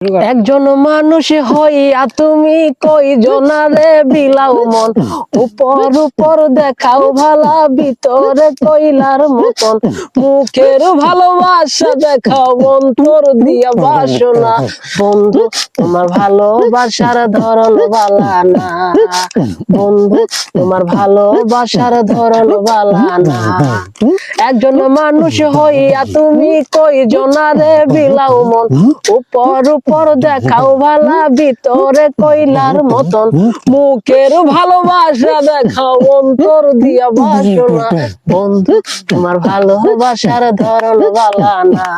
একজন মানুষ হইয়া তুমি কয়জনারে বিলাও মন, উপর উপর দেখাও ভালা ভিতরে কইলার মতন, মুখের ভালোবাসা দেখাও অন্তর দিয়া বাসনা। বন্ধু তোমার ভালোবাসার ধরন বালা না, বন্ধু তোমার ভালোবাসার ধরন বালা না। একজন মানুষ হইয়া তুমি কয়জনারে বিলাও মন, উপর উপর দেখাও ভালা ভিতরে কইলার মতন, মুখের ভালোবাসা দেখাও অন্তর দিয়া বাসনা। বন্ধু তোমার ভালোবাসার ধরন বালা না,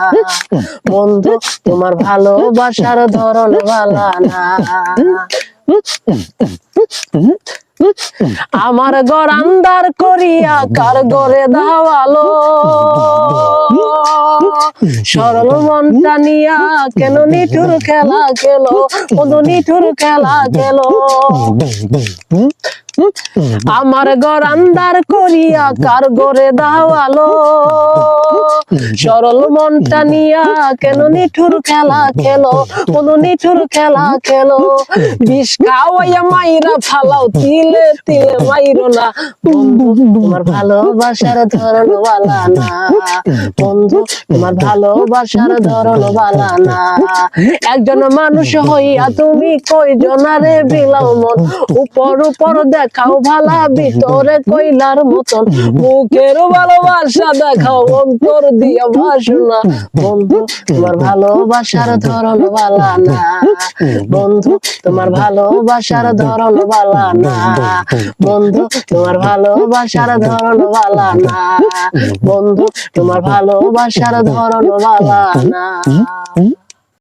বন্ধু তোমার ভালোবাসার ধরন বালা না। আমার ঘর আন্দার করিয়া কার ঘরে দাওয়ালো, সরল মনটা নিয়া কেন নিঠুর খেলা খেলো, বন্ধু নিঠুর খেলা খেলো। আমার ঘর আন্দার করিয়া কার ঘরে দাওয়ালো, সরল মনটা নিয়া কেন নিঠুর খেলা খেলো, বন্ধু নিঠুর খেলা খেলো। বিষ খাওয়াইয়া মাইরা ফালাও, তিলে তিলে মাইরো না। বন্ধু তোমার ভালোবাসার ধরন বালা না, বন্ধু তোমার ভালোবাসার ধরন বালা না। একজন মানুষ হইয়া তুমি কয়জনারে বিলাও মন, উপর উপর দেখাও ভালা ভিতরে কইলার মতন, মুখের ভালোবাসা দেখাও অন্তর দিয়া বাসনা। বন্ধু তোমার ভালোবাসার ধরন বালা না, বন্ধু তোমার ভালোবাসার ধরন বালা না, বন্ধু তোমার ভালোবাসার ধরন বালা না, বন্ধু তোমার ভালোবাসার ধরন বালা না।